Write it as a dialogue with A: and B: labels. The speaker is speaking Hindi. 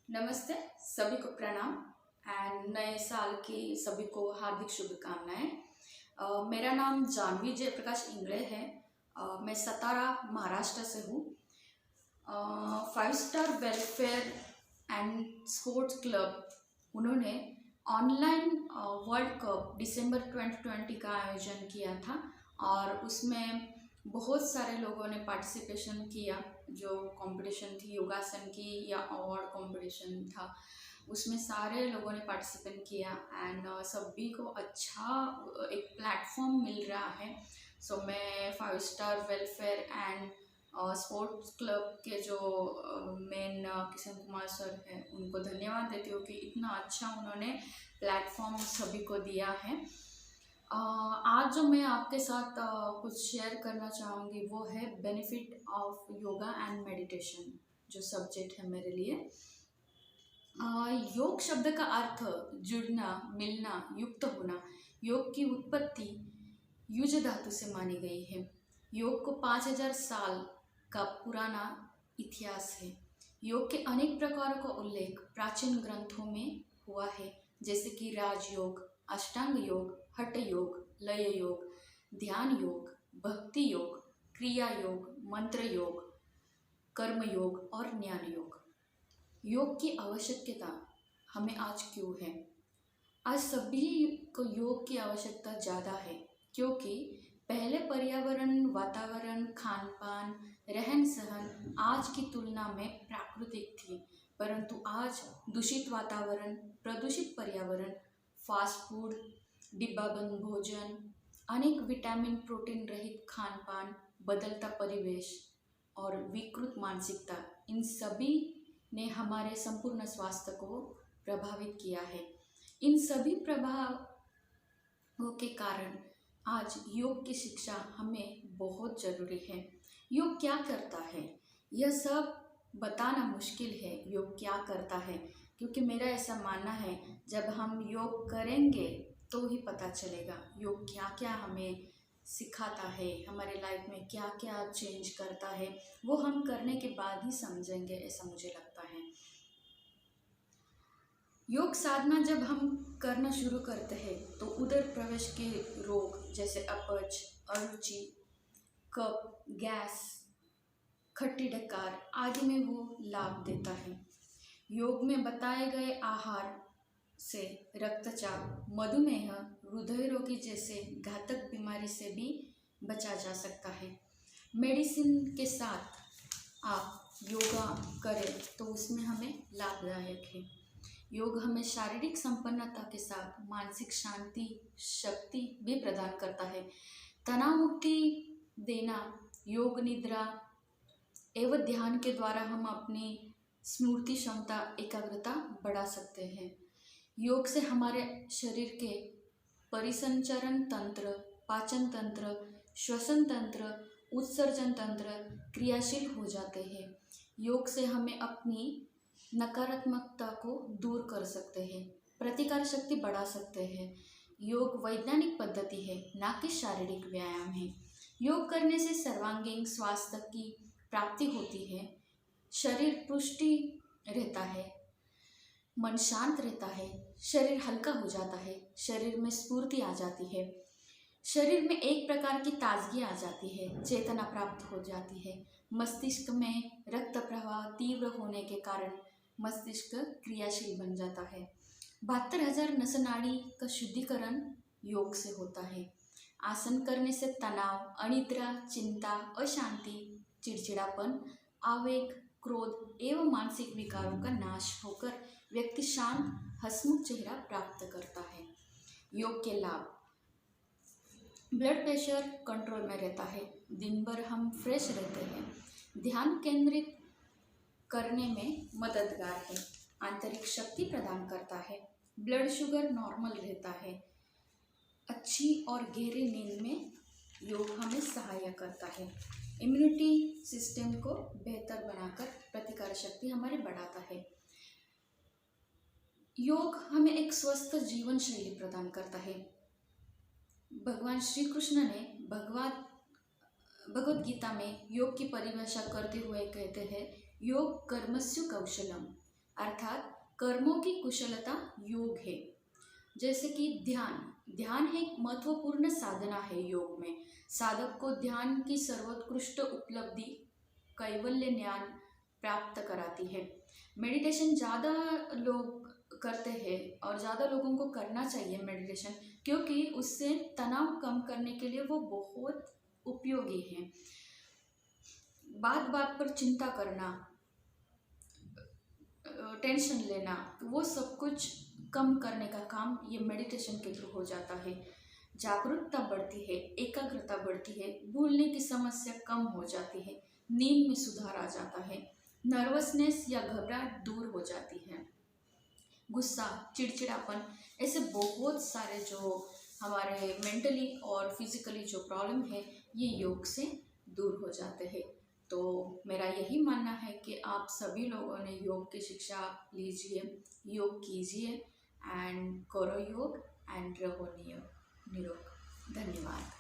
A: नमस्ते। सभी को प्रणाम एंड नए साल की सभी को हार्दिक शुभकामनाएं। मेरा नाम जानवी जयप्रकाश इंगले है। मैं सतारा महाराष्ट्र से हूँ। 5 star welfare and sports club उन्होंने ऑनलाइन वर्ल्ड कप दिसंबर 2020 का आयोजन किया था और उसमें बहुत सारे लोगों ने पार्टिसिपेशन किया। जो कंपटीशन थी योगासन की या अवार्ड कंपटीशन था, उसमें सारे लोगों ने पार्टिसिपेट किया एंड सभी को अच्छा एक प्लेटफॉर्म मिल रहा है। सो मैं 5 star welfare and sports club के जो मेन किशन कुमार सर हैं उनको धन्यवाद देती हूँ कि इतना अच्छा उन्होंने प्लेटफॉर्म सभी को दिया है। आज जो मैं आपके साथ कुछ शेयर करना चाहूँगी वो है benefit of yoga and meditation, जो सब्जेक्ट है मेरे लिए। योग शब्द का अर्थ जुड़ना, मिलना, युक्त होना। योग की उत्पत्ति युज धातु से मानी गई है। योग को 5000 साल का पुराना इतिहास है। योग के अनेक प्रकारों का उल्लेख प्राचीन ग्रंथों में हुआ है, जैसे कि राजयोग, अष्टांग योग, हठ योग, लय योग, ध्यान योग, भक्ति योग, क्रिया योग, मंत्र योग, कर्म योग और ज्ञान योग। योग की आवश्यकता हमें आज क्यों है? आज सभी को योग की आवश्यकता ज़्यादा है, क्योंकि पहले पर्यावरण, वातावरण, खान पान, रहन सहन आज की तुलना में प्राकृतिक थी, परंतु आज दूषित वातावरण, प्रदूषित पर्यावरण, फास्ट फूड, डिब्बाबंद भोजन, अनेक विटामिन प्रोटीन रहित खान पान, बदलता परिवेश और विकृत मानसिकता, इन सभी ने हमारे संपूर्ण स्वास्थ्य को प्रभावित किया है। इन सभी प्रभावों के कारण आज योग की शिक्षा हमें बहुत ज़रूरी है। योग क्या करता है यह सब बताना मुश्किल है। योग क्या करता है, क्योंकि मेरा ऐसा मानना है जब हम योग करेंगे तो ही पता चलेगा योग क्या क्या हमें सिखाता है, हमारे लाइफ में क्या क्या चेंज करता है, वो हम करने के बाद ही समझेंगे, ऐसा मुझे लगता है। योग साधना जब हम करना शुरू करते हैं तो उदर प्रवेश के रोग जैसे अपच, अरुचि, कफ, गैस, खट्टी डकार आदि में वो लाभ देता है। योग में बताए गए आहार से रक्तचाप, मधुमेह, हृदय रोगी जैसे घातक बीमारी से भी बचा जा सकता है। मेडिसिन के साथ आप योगा करें तो उसमें हमें लाभदायक है। योग हमें शारीरिक संपन्नता के साथ मानसिक शांति, शक्ति भी प्रदान करता है। तनाव मुक्ति देना, योग निद्रा एवं ध्यान के द्वारा हम अपनी स्मृति क्षमता, एकाग्रता बढ़ा सकते हैं। योग से हमारे शरीर के परिसंचरण तंत्र, पाचन तंत्र, श्वसन तंत्र, उत्सर्जन तंत्र क्रियाशील हो जाते हैं। योग से हमें अपनी नकारात्मकता को दूर कर सकते हैं, प्रतिकार शक्ति बढ़ा सकते हैं। योग वैज्ञानिक पद्धति है, ना कि शारीरिक व्यायाम है। योग करने से सर्वांगीण स्वास्थ्य की प्राप्ति होती है। शरीर पुष्टि रहता है, मन शांत रहता है, शरीर हल्का हो जाता है, शरीर में स्फूर्ति आ जाती है, शरीर में एक प्रकार की ताजगी आ जाती है, चेतना प्राप्त हो जाती है। मस्तिष्क में रक्त प्रवाह तीव्र होने के कारण मस्तिष्क क्रियाशील बन जाता है। 72,000 नसनाड़ी का शुद्धिकरण योग से होता है। आसन करने से तनाव, अनिद्रा, चिंता, अशांति, चिड़चिड़ापन, आवेग, क्रोध एवं मानसिक विकारों का नाश होकर व्यक्ति शांत, हंसमुख चेहरा प्राप्त करता है। योग के लाभ: ब्लड प्रेशर कंट्रोल में रहता है, दिन भर हम फ्रेश रहते हैं, ध्यान केंद्रित करने में मददगार है, आंतरिक शक्ति प्रदान करता है, ब्लड शुगर नॉर्मल रहता है, अच्छी और गहरी नींद में योग हमें सहायक करता है, इम्यूनिटी सिस्टम को बेहतर बनाकर प्रतिकार शक्ति हमारी बढ़ाता है। योग हमें एक स्वस्थ जीवन शैली प्रदान करता है। भगवान श्री कृष्ण ने भगवद गीता में योग की परिभाषा करते हुए कहते हैं, योग कर्मसु कौशलम, अर्थात कर्मों की कुशलता योग है। जैसे कि ध्यान एक महत्वपूर्ण साधना है योग में। साधक को ध्यान की सर्वोत्कृष्ट उपलब्धि कैवल्य ज्ञान प्राप्त कराती है। मेडिटेशन ज़्यादा लोग करते हैं और ज़्यादा लोगों को करना चाहिए मेडिटेशन, क्योंकि उससे तनाव कम करने के लिए वो बहुत उपयोगी है। बात बात पर चिंता करना, टेंशन लेना, वो सब कुछ कम करने का काम ये मेडिटेशन के थ्रू हो जाता है। जागरूकता बढ़ती है, एकाग्रता बढ़ती है, भूलने की समस्या कम हो जाती है, नींद में सुधार आ जाता है, नर्वसनेस या घबराहट दूर हो जाती है, गुस्सा, चिड़चिड़ापन, ऐसे बहुत सारे जो हमारे मेंटली और फिजिकली जो प्रॉब्लम है ये योग से दूर हो जाते हैं। तो मेरा यही मानना है कि आप सभी लोगों ने योग की शिक्षा लीजिए, योग कीजिए एंड करो योग एंड रहो निरोग। धन्यवाद।